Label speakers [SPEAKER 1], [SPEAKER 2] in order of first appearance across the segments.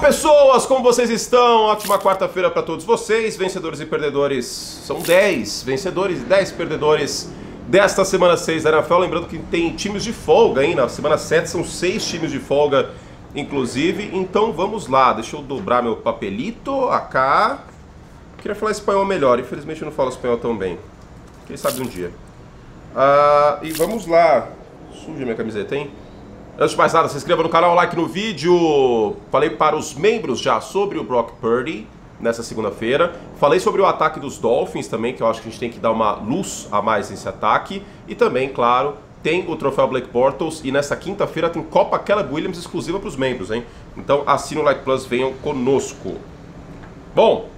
[SPEAKER 1] pessoas, como vocês estão? Ótima quarta-feira para todos vocês, vencedores e perdedores. São 10 vencedores e 10 perdedores desta semana 6 da NFL. Lembrando que tem times de folga, hein? Na semana 7 são 6 times de folga, inclusive. Então vamos lá, deixa eu dobrar meu papelito, acá. Queria falar espanhol melhor, infelizmente eu não falo espanhol tão bem. Quem sabe um dia. E vamos lá. Suja minha camiseta, hein? Antes de mais nada, se inscreva no canal, like no vídeo. Falei para os membros já sobre o Brock Purdy nessa segunda-feira. Falei sobre o ataque dos Dolphins também, que eu acho que a gente tem que dar uma luz a mais nesse ataque. E também, claro, tem o troféu Blake Bortles. E nessa quinta-feira tem Copa Caleb Williams exclusiva para os membros, hein? Então assina o Like Plus, venham conosco. Bom,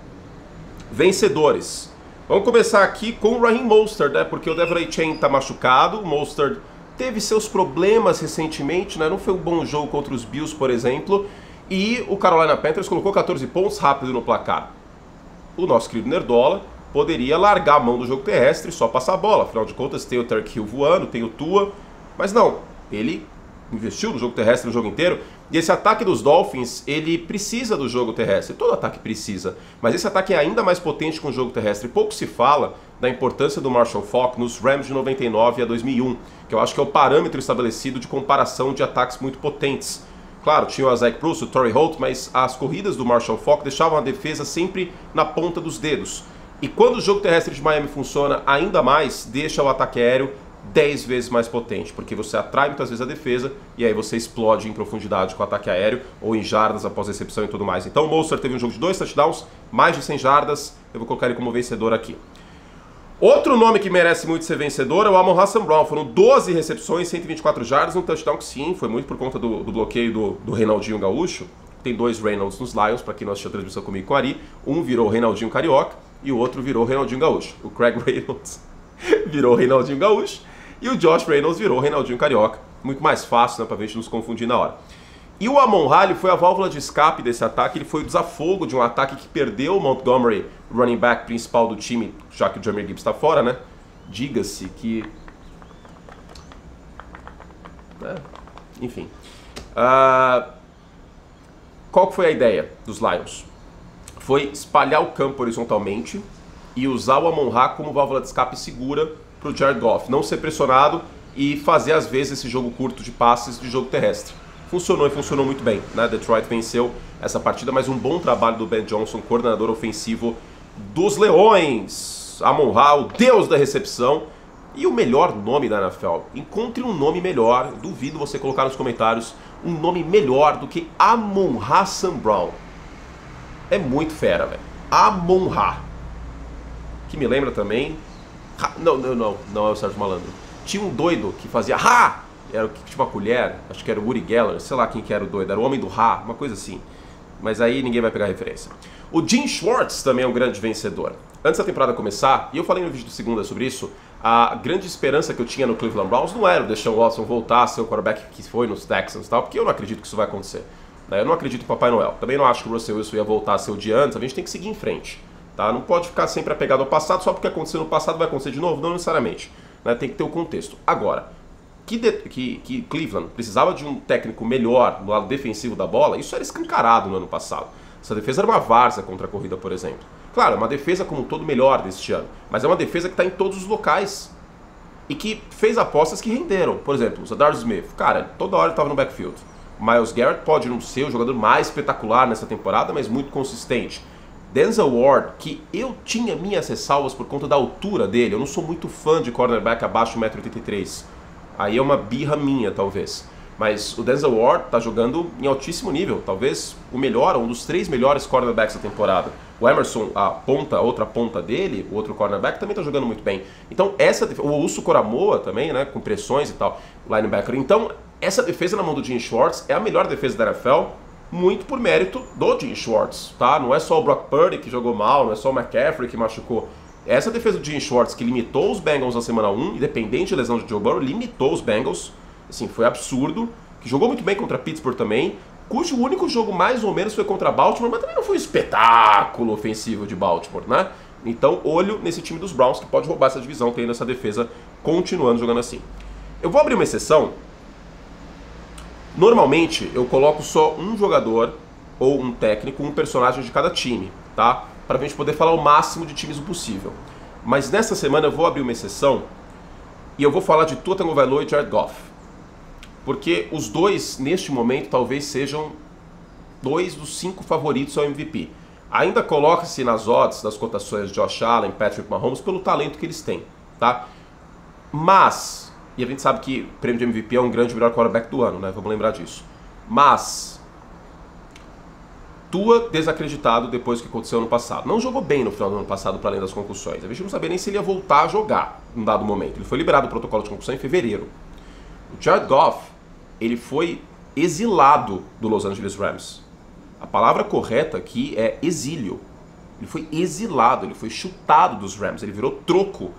[SPEAKER 1] vencedores. Vamos começar aqui com o Raheem Mostert, né? Porque o De'Von Achane está machucado, o Mostert teve seus problemas recentemente, né? Não foi um bom jogo contra os Bills, por exemplo. E o Carolina Panthers colocou 14 pontos rápido no placar. O nosso querido Nerdola poderia largar a mão do jogo terrestre e só passar a bola. Afinal de contas, tem o Tyreek Hill voando, tem o Tua. Mas não, ele investiu no jogo terrestre no jogo inteiro. E esse ataque dos Dolphins, ele precisa do jogo terrestre. Todo ataque precisa. Mas esse ataque é ainda mais potente com o jogo terrestre. Pouco se fala da importância do Marshall Faulk nos Rams de 99 a 2001, que eu acho que é o parâmetro estabelecido de comparação de ataques muito potentes. Claro, tinha o Isaac Bruce, o Torrey Holt, mas as corridas do Marshall Faulk deixavam a defesa sempre na ponta dos dedos. E quando o jogo terrestre de Miami funciona ainda mais, deixa o ataque aéreo 10 vezes mais potente, porque você atrai muitas vezes a defesa e aí você explode em profundidade com o ataque aéreo ou em jardas após recepção e tudo mais. Então o Mostert teve um jogo de 2 touchdowns, mais de 100 jardas, eu vou colocar ele como vencedor aqui. Outro nome que merece muito ser vencedor é o Amon-Ra St. Brown. Foram 12 recepções, 124 jardas, um touchdown que sim, foi muito por conta do bloqueio do Reinaldinho Gaúcho. Tem 2 Reynolds nos Lions, para quem não assistiu a transmissão comigo com o Ari. Um virou o Reinaldinho Carioca e o outro virou o Reinaldinho Gaúcho. O Craig Reynolds virou o Reinaldinho Gaúcho e o Josh Reynolds virou o Reinaldinho Carioca. Muito mais fácil, né, para a gente nos confundir na hora. E o Amon-Ra foi a válvula de escape desse ataque, ele foi o desafogo de um ataque que perdeu o Montgomery, running back principal do time, já que o Jahmyr Gibbs está fora, né? Diga-se que... Enfim. Qual que foi a ideia dos Lions? Foi espalhar o campo horizontalmente e usar o Amon-Ra como válvula de escape segura para o Jared Goff. Não ser pressionado e fazer, às vezes, esse jogo curto de passes de jogo terrestre. Funcionou e funcionou muito bem, né? Detroit venceu essa partida, mas um bom trabalho do Ben Johnson, coordenador ofensivo dos Leões. Amon-Ra, o deus da recepção e o melhor nome da NFL. Encontre um nome melhor, duvido você colocar nos comentários um nome melhor do que Amon-Ra St. Brown. É muito fera, velho. Amon-Ra. Que me lembra também... Não é o Sérgio Malandro. Tinha um doido que fazia... Ha! Era o que tinha uma colher, acho que era o Woody Geller, sei lá quem que era o doido, era o homem do Ra, uma coisa assim. Mas aí ninguém vai pegar a referência. O Jim Schwartz também é um grande vencedor. Antes da temporada começar, e eu falei no vídeo de segunda sobre isso, a grande esperança que eu tinha no Cleveland Browns não era o Deshaun Watson voltar a ser o quarterback que foi nos Texans e tal, porque eu não acredito que isso vai acontecer. Eu não acredito em Papai Noel. Também não acho que o Russell Wilson ia voltar a ser o de antes, a gente tem que seguir em frente. Tá? Não pode ficar sempre apegado ao passado, só porque aconteceu no passado vai acontecer de novo, não necessariamente. Tem que ter o contexto. Agora... Que Cleveland precisava de um técnico melhor no lado defensivo da bola, isso era escancarado no ano passado. Essa defesa era uma várzea contra a corrida, por exemplo. Claro, é uma defesa como um todo melhor deste ano, mas é uma defesa que está em todos os locais e que fez apostas que renderam. Por exemplo, o Zadarius Smith, cara, toda hora ele estava no backfield. O Myles Garrett pode não ser o jogador mais espetacular nessa temporada, mas muito consistente. Denzel Ward, que eu tinha minhas ressalvas por conta da altura dele, eu não sou muito fã de cornerback abaixo de 1,83 m. Aí é uma birra minha, talvez. Mas o Denzel Ward tá jogando em altíssimo nível. Talvez o melhor, um dos 3 melhores cornerbacks da temporada. O Emerson, a outra ponta dele, o outro cornerback, também tá jogando muito bem. Então, o Uso Koramoa também, né, com pressões e tal, linebacker. Então, essa defesa na mão do Jim Schwartz é a melhor defesa da NFL, muito por mérito do Jim Schwartz, tá? Não é só o Brock Purdy que jogou mal, não é só o McCaffrey que machucou. Essa defesa do Jim Schwartz, que limitou os Bengals na semana 1, independente de lesão de Joe Burrow, limitou os Bengals, assim, foi absurdo, que jogou muito bem contra Pittsburgh também, cujo único jogo mais ou menos foi contra Baltimore, mas também não foi um espetáculo ofensivo de Baltimore, né? Então, olho nesse time dos Browns, que pode roubar essa divisão, tendo essa defesa continuando jogando assim. Eu vou abrir uma exceção. Normalmente, eu coloco só um jogador ou um técnico, um personagem de cada time, tá? Para a gente poder falar o máximo de times possível. Mas nessa semana eu vou abrir uma exceção e eu vou falar de Tua Tagovailoa e Jared Goff. Porque os dois, neste momento, talvez sejam 2 dos 5 favoritos ao MVP. Ainda coloca-se nas odds das cotações de Josh Allen, Patrick Mahomes, pelo talento que eles têm, tá? Mas, e a gente sabe que o prêmio de MVP é um grande melhor quarterback do ano, né? Vamos lembrar disso. Mas, Tua desacreditado depois do que aconteceu no passado. Não jogou bem no final do ano passado, para além das concussões. A gente não sabia nem se ele ia voltar a jogar em um dado momento. Ele foi liberado do protocolo de concussão em fevereiro. O Jared Goff, ele foi exilado do Los Angeles Rams. A palavra correta aqui é exílio. Ele foi exilado, ele foi chutado dos Rams. Ele virou troco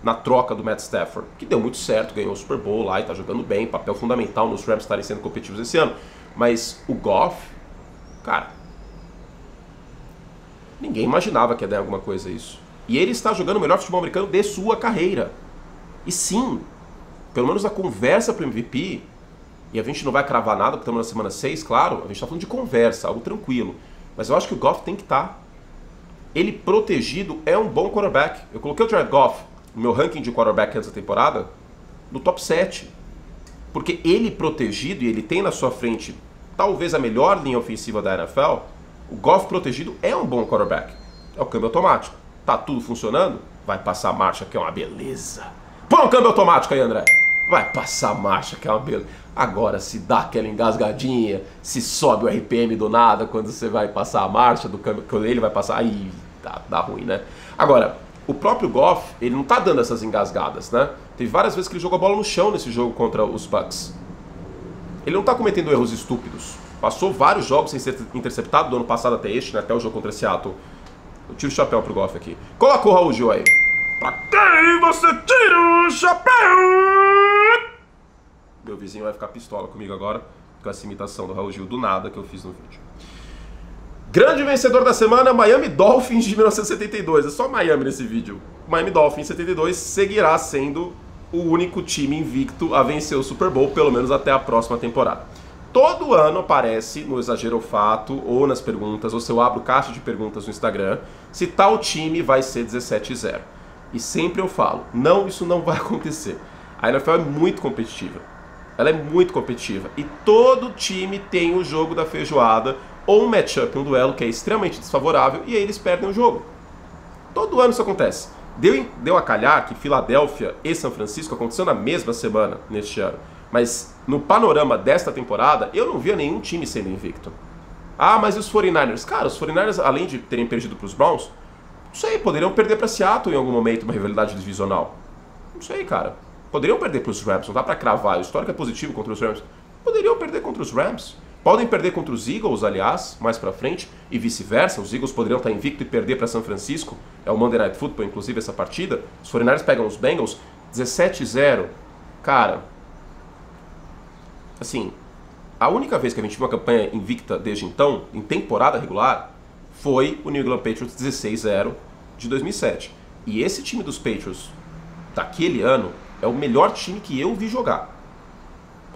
[SPEAKER 1] na troca do Matt Stafford, que deu muito certo, ganhou o Super Bowl lá e tá jogando bem, papel fundamental nos Rams estarem sendo competitivos esse ano. Mas o Goff, cara, ninguém imaginava que ia dar alguma coisa isso. E ele está jogando o melhor futebol americano de sua carreira. E sim, pelo menos a conversa pro MVP, e a gente não vai cravar nada, porque estamos na semana 6, claro, a gente está falando de conversa, algo tranquilo. Mas eu acho que o Goff tem que estar. Ele protegido é um bom quarterback. Eu coloquei o Jared Goff no meu ranking de quarterback antes da temporada no top 7. Porque ele protegido, e ele tem na sua frente talvez a melhor linha ofensiva da NFL, o Goff protegido é um bom quarterback. É o câmbio automático. Tá tudo funcionando? Vai passar a marcha, que é uma beleza. Põe um câmbio automático aí, André. Vai passar a marcha, que é uma beleza. Agora, se dá aquela engasgadinha, se sobe o RPM do nada quando você vai passar a marcha do câmbio, quando ele vai passar, aí dá ruim, né? Agora, o próprio Goff, ele não tá dando essas engasgadas, né? Teve várias vezes que ele jogou a bola no chão nesse jogo contra os Bucks. Ele não tá cometendo erros estúpidos. Passou vários jogos sem ser interceptado do ano passado até este, né? Até o jogo contra Seattle. Eu tiro o chapéu pro Goff aqui. Colocou o Raul Gil aí. Pra quem você tira o chapéu? Meu vizinho vai ficar pistola comigo agora com essa imitação do Raul Gil do nada que eu fiz no vídeo. Grande vencedor da semana, Miami Dolphins de 1972. É só Miami nesse vídeo. Miami Dolphins 72 seguirá sendo o único time invicto a vencer o Super Bowl, pelo menos até a próxima temporada. Todo ano aparece no Exagero ou Fato, ou nas perguntas, ou se eu abro caixa de perguntas no Instagram, se tal time vai ser 17-0. E sempre eu falo, não, isso não vai acontecer. A NFL é muito competitiva. Ela é muito competitiva. E todo time tem o jogo da feijoada, ou um matchup, um duelo que é extremamente desfavorável, e aí eles perdem o jogo. Todo ano isso acontece. Deu a calhar que Filadélfia e São Francisco aconteceu na mesma semana neste ano. Mas no panorama desta temporada, eu não via nenhum time sendo invicto. Ah, mas e os 49ers? Cara, os 49ers, além de terem perdido para os Browns, não sei, poderiam perder para Seattle em algum momento, uma rivalidade divisional. Não sei, cara. Poderiam perder para os Rams, não dá para cravar. O histórico é positivo contra os Rams. Poderiam perder contra os Rams. Podem perder contra os Eagles, aliás, mais pra frente, e vice-versa. Os Eagles poderiam estar invicto e perder para São Francisco. É o Monday Night Football, inclusive, essa partida. Os 49ers pegam os Bengals 17-0. Cara, assim, a única vez que a gente viu uma campanha invicta desde então, em temporada regular, foi o New England Patriots 16-0 de 2007. E esse time dos Patriots daquele ano é o melhor time que eu vi jogar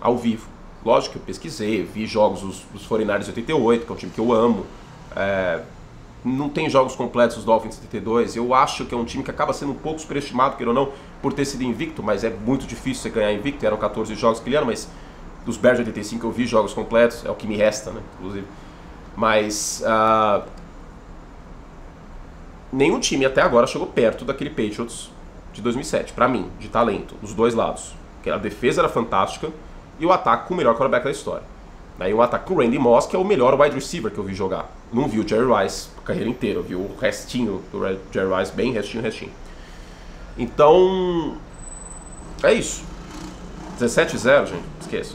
[SPEAKER 1] ao vivo. Lógico que eu pesquisei, vi jogos dos 49ers de 88, que é um time que eu amo. Não tem jogos completos dos Dolphins de 72. Eu acho que é um time que acaba sendo um pouco superestimado, queira ou não, por ter sido invicto, mas é muito difícil você ganhar invicto. Eram 14 jogos aquele ano, mas dos Bears de 85 eu vi jogos completos, é o que me resta, né, inclusive. Mas nenhum time até agora chegou perto daquele Patriots de 2007, pra mim, de talento, dos dois lados. Porque a defesa era fantástica e o ataque com o melhor quarterback da história. Aí o ataque com o Randy Moss, que é o melhor wide receiver que eu vi jogar. Não vi o Jerry Rice a carreira inteira, eu vi o restinho do Jerry Rice, bem restinho. Então, é isso. 17-0, gente, esqueça.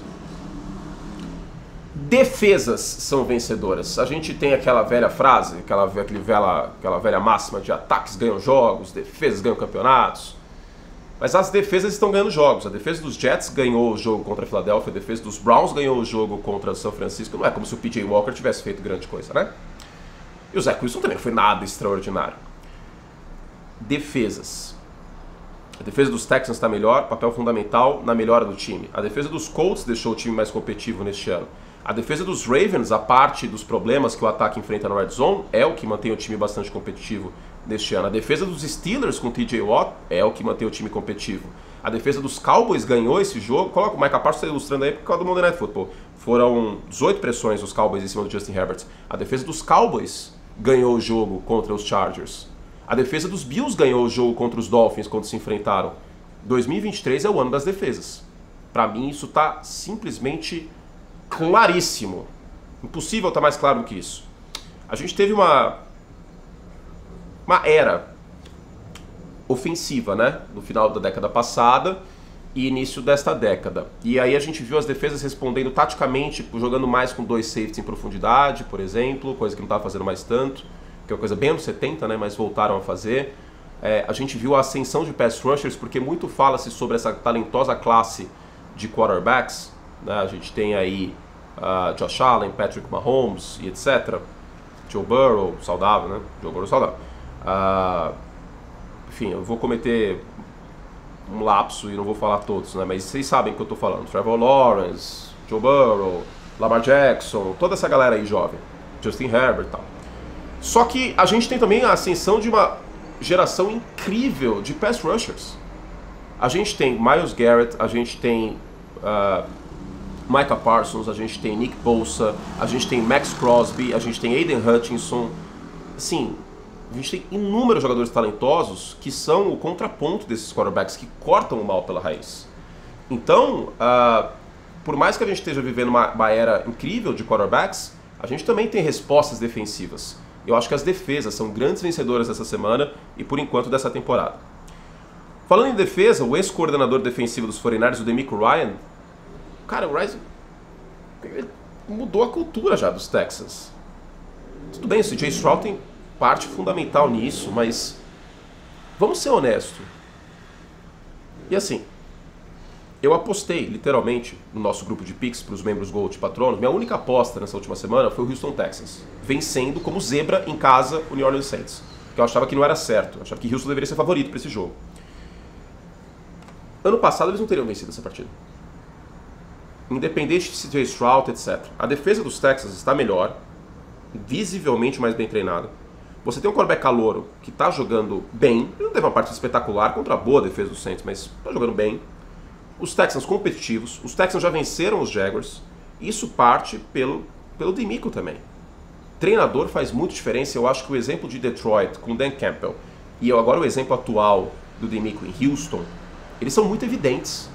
[SPEAKER 1] Defesas são vencedoras. A gente tem aquela velha frase, aquela velha máxima de ataques ganham jogos, defesas ganham campeonatos. Mas as defesas estão ganhando jogos. A defesa dos Jets ganhou o jogo contra a Filadélfia, a defesa dos Browns ganhou o jogo contra o São Francisco. Não é como se o P.J. Walker tivesse feito grande coisa, né? E o Zach Wilson também não foi nada extraordinário. Defesas. A defesa dos Texans está melhor, papel fundamental na melhora do time. A defesa dos Colts deixou o time mais competitivo neste ano. A defesa dos Ravens, a parte dos problemas que o ataque enfrenta na Red Zone, é o que mantém o time bastante competitivo neste ano. A defesa dos Steelers com TJ Watt é o que mantém o time competitivo. A defesa dos Cowboys ganhou esse jogo. Coloca o Micah Parsons ilustrando aí por causa do Monday Night Football. Foram 18 pressões dos Cowboys em cima do Justin Herbert. A defesa dos Cowboys ganhou o jogo contra os Chargers. A defesa dos Bills ganhou o jogo contra os Dolphins quando se enfrentaram. 2023 é o ano das defesas. Para mim isso está simplesmente claríssimo. Impossível estar mais claro do que isso. A gente teve uma era ofensiva, né? No final da década passada e início desta década. E aí a gente viu as defesas respondendo taticamente, jogando mais com 2 safeties em profundidade, por exemplo, coisa que não estava fazendo mais tanto, que é uma coisa bem anos 70, né? Mas voltaram a fazer. A gente viu a ascensão de pass rushers, porque muito fala-se sobre essa talentosa classe de quarterbacks, né? A gente tem aí Josh Allen, Patrick Mahomes e etc. Joe Burrow, saudável, né? Joe Burrow saudável. Enfim, eu vou cometer um lapso e não vou falar todos, né? Mas vocês sabem o que eu tô falando. Trevor Lawrence, Joe Burrow, Lamar Jackson, toda essa galera aí jovem. Justin Herbert e tal. Só que a gente tem também a ascensão de uma geração incrível de pass rushers. A gente tem Myles Garrett, a gente tem Micah Parsons, a gente tem Nick Bosa, a gente tem Max Crosby, a gente tem Aiden Hutchinson. Assim, a gente tem inúmeros jogadores talentosos que são o contraponto desses quarterbacks que cortam o mal pela raiz. Então, por mais que a gente esteja vivendo uma era incrível de quarterbacks, a gente também tem respostas defensivas. Eu acho que as defesas são grandes vencedoras dessa semana e, por enquanto, dessa temporada. Falando em defesa, o ex-coordenador defensivo dos 49ers, o DeMeco Ryan, cara, o Ryan mudou a cultura já dos Texans. Tudo bem, o CJ Stroud tem parte fundamental nisso, mas vamos ser honestos. E assim, eu apostei, literalmente, no nosso grupo de picks para os membros Gold Patronos. Minha única aposta nessa última semana foi o Houston Texans, vencendo como zebra em casa o New Orleans Saints, que eu achava que não era certo. Eu achava que Houston deveria ser favorito para esse jogo. Ano passado eles não teriam vencido essa partida. Independente de CJ Stroud, etc. A defesa dos Texans está melhor, visivelmente mais bem treinada. Você tem um quarterback calouro que está jogando bem. Ele não teve uma partida espetacular contra a boa defesa do Saints, mas está jogando bem. Os Texans competitivos. Os Texans já venceram os Jaguars. Isso parte pelo DeMeco também. Treinador faz muita diferença. Eu acho que o exemplo de Detroit com Dan Campbell e agora o exemplo atual do DeMeco em Houston, eles são muito evidentes.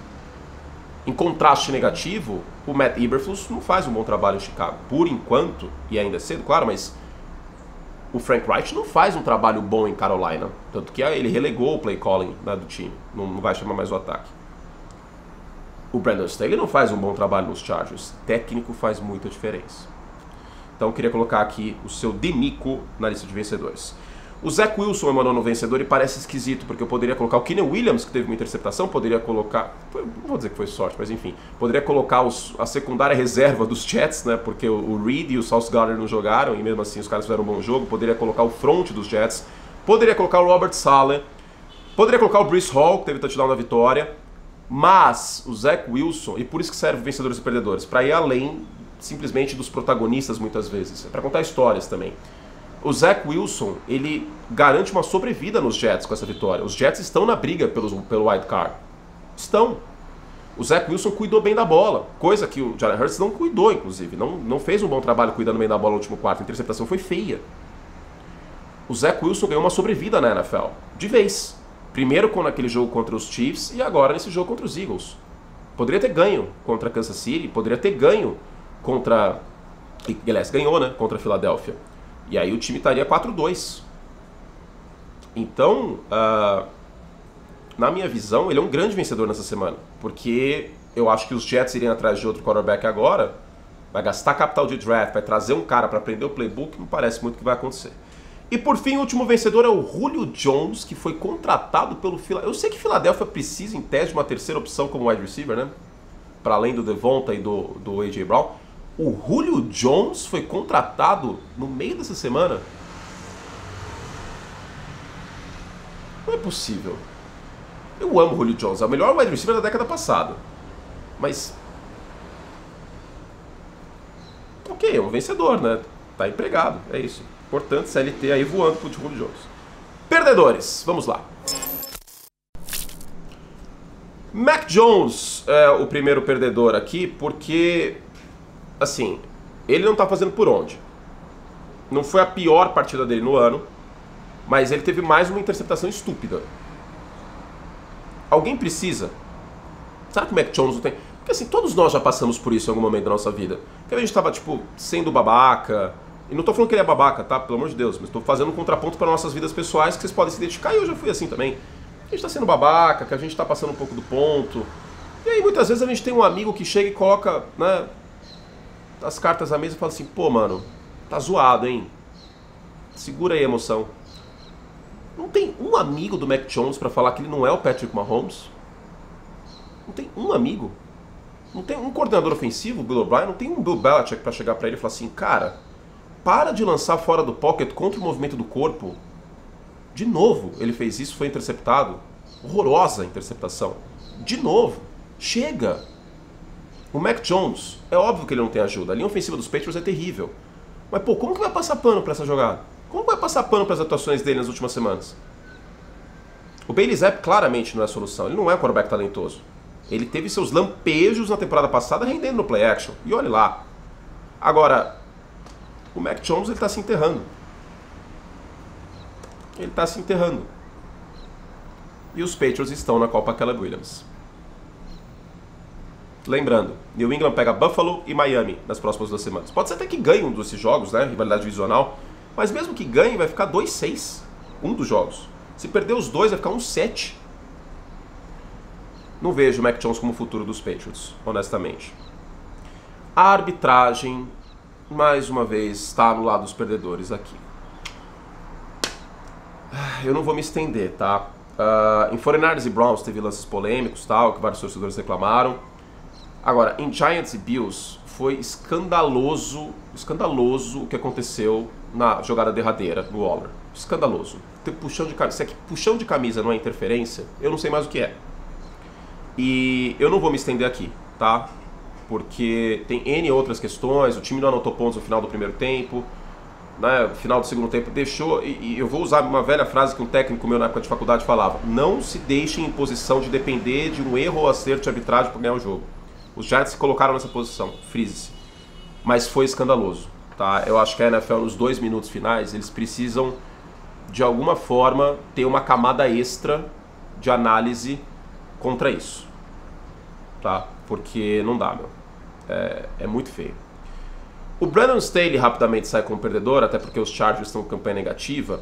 [SPEAKER 1] Em contraste negativo, o Matt Eberflus não faz um bom trabalho em Chicago. Por enquanto, e ainda é cedo, claro, mas o Frank Reich não faz um trabalho bom em Carolina. Tanto que ele relegou o play calling, né, do time. Não vai chamar mais o ataque. O Brandon Staley não faz um bom trabalho nos Chargers. Técnico faz muita diferença. Então eu queria colocar aqui o seu DeMeco na lista de vencedores. O Zach Wilson é meu nono vencedor e parece esquisito, porque eu poderia colocar o Keenan Williams, que teve uma interceptação, poderia colocar... Não vou dizer que foi sorte, mas enfim. Poderia colocar a secundária reserva dos Jets, né? Porque o Reed e o Sauce Gardner não jogaram, e mesmo assim os caras fizeram um bom jogo. Poderia colocar o front dos Jets. Poderia colocar o Robert Saleh. Poderia colocar o Breece Hall, que teve touchdown na vitória. Mas o Zach Wilson, e por isso que serve vencedores e perdedores, para ir além simplesmente dos protagonistas muitas vezes. É para contar histórias também. O Zach Wilson, ele garante uma sobrevida nos Jets com essa vitória. Os Jets estão na briga pelo wild card. Estão. O Zach Wilson cuidou bem da bola, coisa que o Jalen Hurts não cuidou, inclusive. Não fez um bom trabalho cuidando bem da bola no último quarto. A interceptação foi feia. O Zach Wilson ganhou uma sobrevida na NFL. De vez. Primeiro naquele jogo contra os Chiefs e agora nesse jogo contra os Eagles. Poderia ter ganho contra Kansas City, poderia ter ganho contra... Aliás, ganhou, né? Contra a Filadélfia. E aí o time estaria 4-2. Então, na minha visão, ele é um grande vencedor nessa semana. Porque eu acho que os Jets iriam atrás de outro quarterback agora, vai gastar capital de draft, vai trazer um cara para aprender o playbook, não parece muito que vai acontecer. E por fim, o último vencedor é o Julio Jones, que foi contratado pelo Philadelphia. Eu sei que Filadélfia precisa, em tese, de uma terceira opção como wide receiver, né? Para além do Devonta e do A.J. Brown. O Julio Jones foi contratado no meio dessa semana? Não é possível. Eu amo o Julio Jones, é o melhor wide receiver da década passada. Mas... ok, é um vencedor, né? Tá empregado, é isso. Portanto, CLT aí voando pro Julio Jones. Perdedores, vamos lá. Mac Jones é o primeiro perdedor aqui, porque, assim, ele não tá fazendo por onde. Não foi a pior partida dele no ano, mas ele teve mais uma interceptação estúpida. Alguém precisa? Será que o Mac Jones não tem? Porque assim, todos nós já passamos por isso em algum momento da nossa vida. Que a gente tava, tipo, sendo babaca. E não tô falando que ele é babaca, tá? Pelo amor de Deus. Mas tô fazendo um contraponto para nossas vidas pessoais que vocês podem se identificar. E eu já fui assim também. A gente tá sendo babaca, que a gente tá passando um pouco do ponto. E aí muitas vezes a gente tem um amigo que chega e coloca, né, as cartas à mesa e fala assim, pô, mano, tá zoado, hein? Segura aí a emoção. Não tem um amigo do Mac Jones pra falar que ele não é o Patrick Mahomes? Não tem um amigo? Não tem um coordenador ofensivo, o Bill O'Brien? Não tem um Bill Belichick pra chegar pra ele e falar assim, cara, para de lançar fora do pocket contra o movimento do corpo. De novo, ele fez isso, foi interceptado. Horrorosa a interceptação. De novo. Chega. O Mac Jones, é óbvio que ele não tem ajuda. A linha ofensiva dos Patriots é terrível. Mas, pô, como que vai passar pano pra essa jogada? Como vai passar pano para as atuações dele nas últimas semanas? O Bailey Zappe claramente não é a solução. Ele não é um quarterback talentoso. Ele teve seus lampejos na temporada passada rendendo no play action. E olhe lá. Agora, o Mac Jones, ele está se enterrando. Ele está se enterrando. E os Patriots estão na Copa Caleb Williams. Lembrando, New England pega Buffalo e Miami nas próximas 2 semanas. Pode ser até que ganhe um desses jogos, né? Rivalidade divisional. Mas mesmo que ganhe, vai ficar 2-6. Um dos jogos. Se perder os dois, vai ficar 1-7. Não vejo o Mac Jones como o futuro dos Patriots, honestamente. A arbitragem, mais uma vez, está no lado dos perdedores aqui. Eu não vou me estender, tá? Em 49ers e Browns teve lances polêmicos, tal, que vários torcedores reclamaram. Agora, em Giants e Bills, foi escandaloso o que aconteceu na jogada derradeira no Waller. Escandaloso. Puxão de camisa. Se aqui puxão de camisa não é interferência, eu não sei mais o que é. E eu não vou me estender aqui, tá? Porque tem N outras questões, o time não anotou pontos no final do primeiro tempo, né? No final do segundo tempo deixou, e eu vou usar uma velha frase que um técnico meu na época de faculdade falava: não se deixem em posição de depender de um erro ou acerto de arbitragem para ganhar o jogo. Os Giants se colocaram nessa posição, frise-se. Mas foi escandaloso, tá? Eu acho que a NFL nos 2 minutos finais, eles precisam de alguma forma ter uma camada extra de análise contra isso, tá? Porque não dá, meu. É muito feio. O Brandon Staley rapidamente sai como perdedor, até porque os Chargers estão com campanha negativa.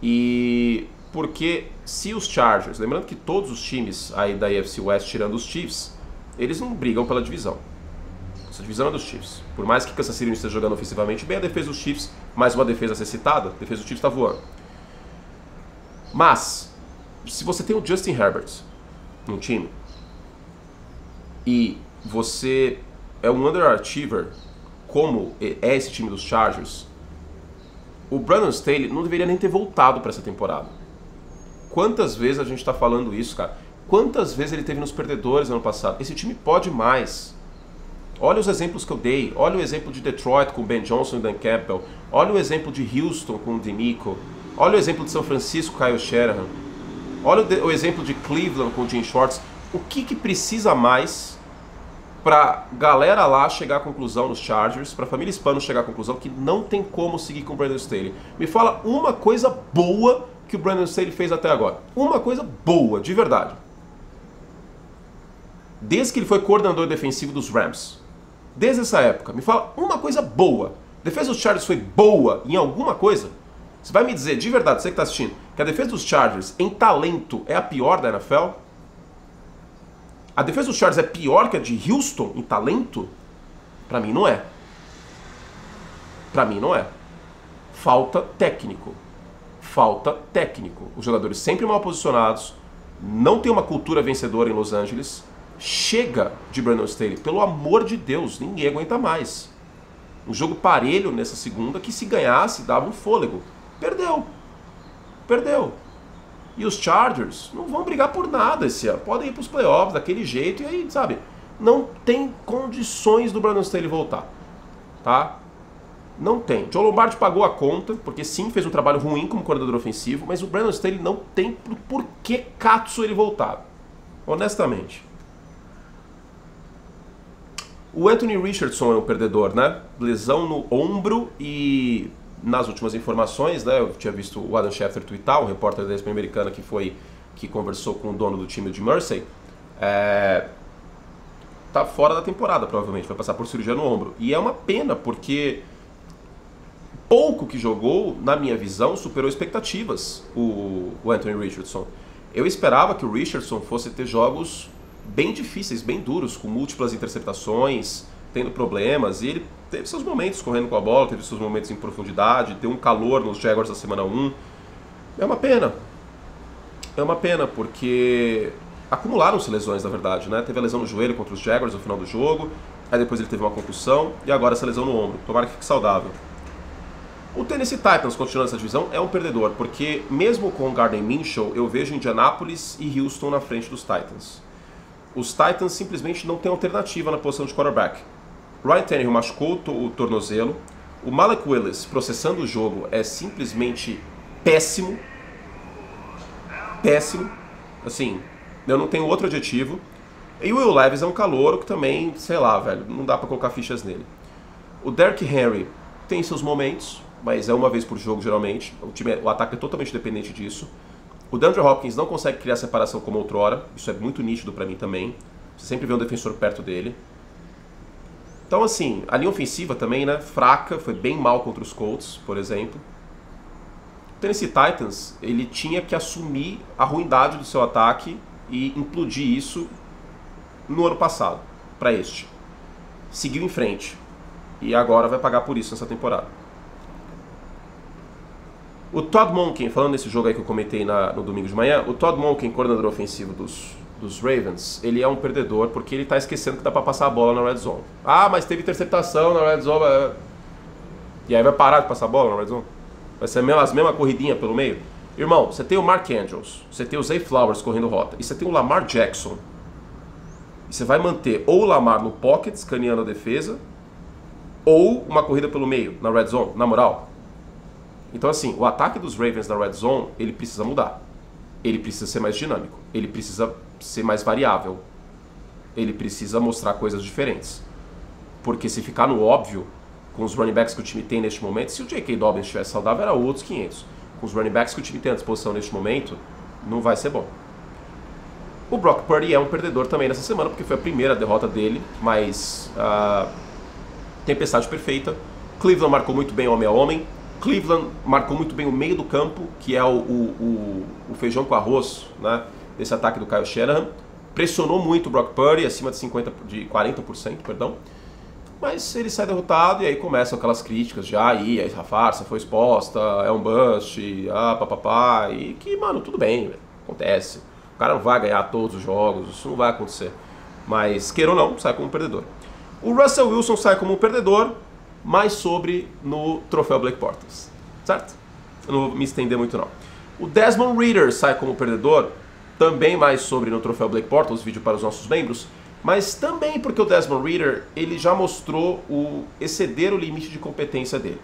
[SPEAKER 1] E porque se os Chargers, lembrando que todos os times aí da AFC West, tirando os Chiefs, eles não brigam pela divisão. Essa divisão é dos Chiefs. Por mais que Kansas City não esteja jogando ofensivamente bem, a defesa dos Chiefs, mais uma defesa a ser citada, a defesa dos Chiefs está voando. Mas, se você tem o Justin Herbert no time, e você é um underachiever, como é esse time dos Chargers, o Brandon Staley não deveria nem ter voltado para essa temporada. Quantas vezes a gente está falando isso, cara? Quantas vezes ele teve nos perdedores ano passado? Esse time pode mais. Olha os exemplos que eu dei. Olha o exemplo de Detroit com o Ben Johnson e Dan Campbell. Olha o exemplo de Houston com o DeMeco. Olha o exemplo de São Francisco com o Kyle Shanahan. Olha o exemplo de Cleveland com o Jim Schwartz. O que precisa mais para galera lá chegar à conclusão nos Chargers, para a família hispana chegar à conclusão que não tem como seguir com o Brandon Staley? Me fala uma coisa boa que o Brandon Staley fez até agora. Uma coisa boa, de verdade. Desde que ele foi coordenador defensivo dos Rams. Desde essa época. Me fala uma coisa boa. A defesa dos Chargers foi boa em alguma coisa? Você vai me dizer, de verdade, você que está assistindo, que a defesa dos Chargers em talento é a pior da NFL? A defesa dos Chargers é pior que a de Houston em talento? Pra mim não é. Pra mim não é. Falta técnico. Falta técnico. Os jogadores sempre mal posicionados, não tem uma cultura vencedora em Los Angeles. Chega de Brandon Staley. Pelo amor de Deus, ninguém aguenta mais. Um jogo parelho nessa segunda que se ganhasse dava um fôlego. Perdeu. Perdeu. E os Chargers não vão brigar por nada esse ano. Podem ir para os playoffs daquele jeito e aí, sabe, não tem condições do Brandon Staley voltar, tá? Não tem. Joe Lombardi pagou a conta, porque sim, fez um trabalho ruim como coordenador ofensivo, mas o Brandon Staley não tem por que catso ele voltar. Honestamente. O Anthony Richardson é um perdedor, né? Lesão no ombro e nas últimas informações, né? Eu tinha visto o Adam Schefter twittar, um repórter da ESPN americana que conversou com o dono do time de Mersey. Tá fora da temporada, provavelmente. Vai passar por cirurgia no ombro. E é uma pena, porque pouco que jogou, na minha visão, superou expectativas o Anthony Richardson. Eu esperava que o Richardson fosse ter jogos bem difíceis, bem duros, com múltiplas interceptações, tendo problemas, e ele teve seus momentos correndo com a bola, teve seus momentos em profundidade, deu um calor nos Jaguars da semana 1. É uma pena, porque acumularam-se lesões, na verdade, né? Teve a lesão no joelho contra os Jaguars no final do jogo, aí depois ele teve uma concussão, e agora essa lesão no ombro. Tomara que fique saudável. O Tennessee Titans, continuando essa divisão, é um perdedor, porque mesmo com o Gardner Minshew, eu vejo Indianapolis e Houston na frente dos Titans. Os Titans simplesmente não têm alternativa na posição de quarterback. Ryan Tannehill machucou o tornozelo. O Malik Willis processando o jogo é simplesmente péssimo. Péssimo. Assim, eu não tenho outro adjetivo. E o Will Levis é um calouro que também, sei lá, velho, não dá pra colocar fichas nele. O Derrick Henry tem seus momentos, mas é uma vez por jogo geralmente. O ataque é totalmente dependente disso. O DeAndre Hopkins não consegue criar separação como outrora, isso é muito nítido pra mim também. Você sempre vê um defensor perto dele. Então assim, a linha ofensiva também, né, fraca, foi bem mal contra os Colts, por exemplo. O Tennessee Titans, ele tinha que assumir a ruindade do seu ataque e implodir isso no ano passado, pra este. Seguiu em frente e agora vai pagar por isso nessa temporada. O Todd Monken, falando desse jogo aí que eu comentei no domingo de manhã, o Todd Monken, coordenador ofensivo dos Ravens, ele é um perdedor porque ele tá esquecendo que dá pra passar a bola na Red Zone. Ah, mas teve interceptação na Red Zone. E aí vai parar de passar a bola na Red Zone? Vai ser as mesmas corridinhas pelo meio? Irmão, você tem o Mark Andrews, você tem o Zay Flowers correndo rota, e você tem o Lamar Jackson. E você vai manter ou o Lamar no pocket, escaneando a defesa, ou uma corrida pelo meio, na Red Zone, na moral. Então assim, o ataque dos Ravens na Red Zone, ele precisa mudar. Ele precisa ser mais dinâmico. Ele precisa ser mais variável. Ele precisa mostrar coisas diferentes. Porque se ficar no óbvio, com os running backs que o time tem neste momento, se o J.K. Dobbins estivesse saudável, era outros 500. Com os running backs que o time tem à disposição neste momento, não vai ser bom. O Brock Purdy é um perdedor também nessa semana, porque foi a primeira derrota dele, mas tempestade perfeita. Cleveland marcou muito bem homem a homem. Cleveland marcou muito bem o meio do campo, que é o feijão com arroz, né, desse ataque do Kyle Shanahan. Pressionou muito o Brock Purdy, acima de 40%, perdão. Mas ele sai derrotado e aí começam aquelas críticas de aí a farsa foi exposta, é um bust, papapá, e que, mano, tudo bem, véio, acontece. O cara não vai ganhar todos os jogos, isso não vai acontecer. Mas, queira ou não, sai como perdedor. O Russell Wilson sai como perdedor, mais sobre no troféu Blake Bortles, certo? Eu não vou me estender muito não. O Desmond Ridder sai como perdedor, também mais sobre no troféu Blake Bortles, vídeo para os nossos membros, mas também porque o Desmond Ridder, ele já mostrou exceder o limite de competência dele.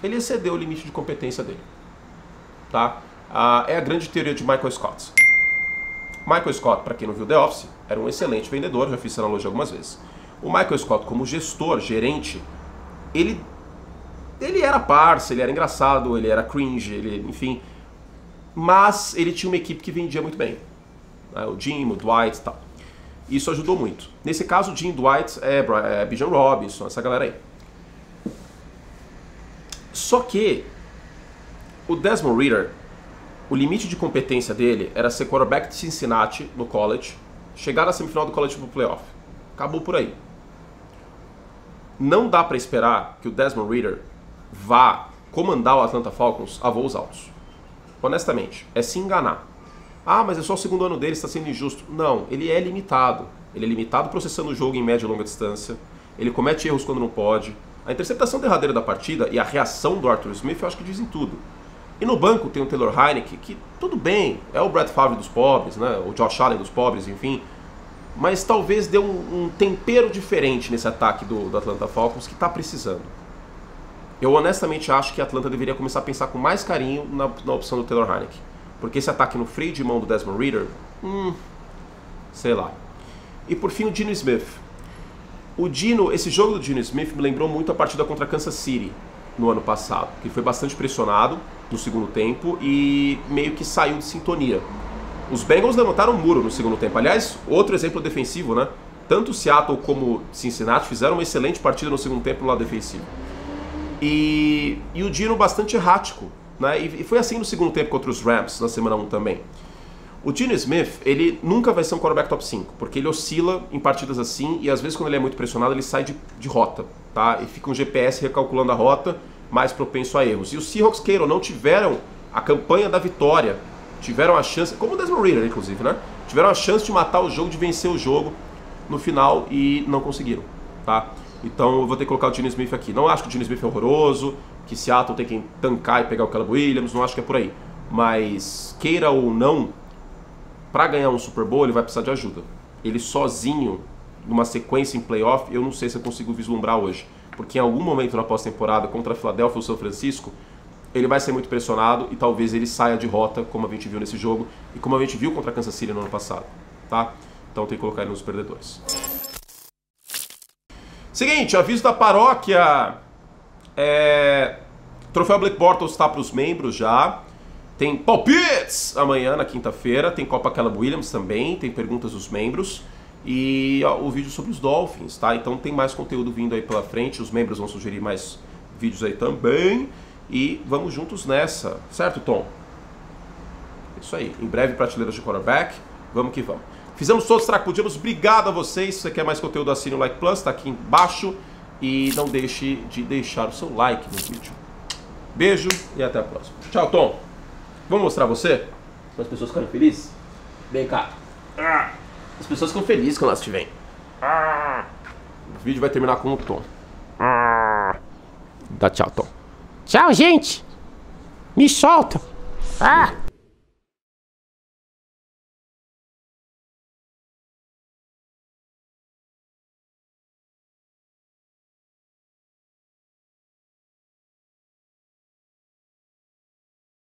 [SPEAKER 1] Ele excedeu o limite de competência dele, tá? É a grande teoria de Michael Scott. Michael Scott, para quem não viu The Office, era um excelente vendedor, já fiz essa analogia algumas vezes. O Michael Scott, como gestor, gerente, ele era parça, ele era engraçado, ele era cringe, enfim. Mas ele tinha uma equipe que vendia muito bem. O Jim, o Dwight e tal. Isso ajudou muito. Nesse caso, o Jim, Dwight, Bijan Robinson, essa galera aí. Só que o Desmond Ridder, o limite de competência dele era ser quarterback de Cincinnati no college, chegar na semifinal do college pro playoff. Acabou por aí. Não dá pra esperar que o Desmond Ridder vá comandar o Atlanta Falcons a voos altos. Honestamente, é se enganar. Ah, mas é só o segundo ano dele, está sendo injusto. Não, ele é limitado. Ele é limitado processando o jogo em média e longa distância. Ele comete erros quando não pode. A interceptação derradeira da partida e a reação do Arthur Smith, eu acho que dizem tudo. E no banco tem o Taylor Heinicke, que tudo bem, é o Brett Favre dos pobres, né? O Josh Allen dos pobres, enfim. Mas talvez dê um tempero diferente nesse ataque do Atlanta Falcons que está precisando. Eu honestamente acho que a Atlanta deveria começar a pensar com mais carinho na opção do Taylor Heinicke. Porque esse ataque no freio de mão do Desmond Ridder, sei lá. E por fim o Geno Smith. Esse jogo do Geno Smith me lembrou muito a partida contra Kansas City no ano passado, que foi bastante pressionado no segundo tempo e meio que saiu de sintonia. Os Bengals levantaram um muro no segundo tempo. Aliás, outro exemplo defensivo, né? Tanto Seattle como Cincinnati fizeram uma excelente partida no segundo tempo no lado defensivo. E o Geno bastante errático, né? E foi assim no segundo tempo contra os Rams, na semana 1 também. O Geno Smith, ele nunca vai ser um quarterback top 5, porque ele oscila em partidas assim e às vezes quando ele é muito pressionado ele sai de rota, tá? E fica um GPS recalculando a rota, mais propenso a erros. E os Seahawks, queiram ou não, tiveram a campanha da vitória, tiveram a chance, como o Desmond Ridder, inclusive, né? Tiveram a chance de matar o jogo, de vencer o jogo no final e não conseguiram, tá? Então eu vou ter que colocar o Geno Smith aqui. Não acho que o Geno Smith é horroroso, que Seattle tem que tancar e pegar o Caleb Williams, não acho que é por aí. Mas, queira ou não, para ganhar um Super Bowl ele vai precisar de ajuda. Ele sozinho, numa sequência em playoff, eu não sei se eu consigo vislumbrar hoje. Porque em algum momento na pós-temporada, contra a Philadelphia ou São Francisco, ele vai ser muito pressionado e talvez ele saia de rota, como a gente viu nesse jogo, e como a gente viu contra a Kansas City no ano passado, tá? Então tem que colocar ele nos perdedores. Seguinte, aviso da paróquia. Troféu Blake Bortles está para os membros já. Tem palpites amanhã, na quinta-feira. Tem Copa Caleb Williams também. Tem perguntas dos membros. E o vídeo sobre os Dolphins, tá? Então tem mais conteúdo vindo aí pela frente. Os membros vão sugerir mais vídeos aí também. E vamos juntos nessa. Certo, Tom? Isso aí. Em breve, prateleiras de quarterback. Vamos que vamos. Fizemos todos os tracos que podíamos. Obrigado a vocês. Se você quer mais conteúdo, assine o Like Plus. Tá aqui embaixo. E não deixe de deixar o seu like no vídeo. Beijo e até a próxima. Tchau, Tom. Vamos mostrar você? Para as pessoas ficarem felizes? Vem cá. As pessoas ficam felizes quando elas te veem. O vídeo vai terminar com o Tom. Dá tchau, Tom.
[SPEAKER 2] Tchau, gente. Me solta.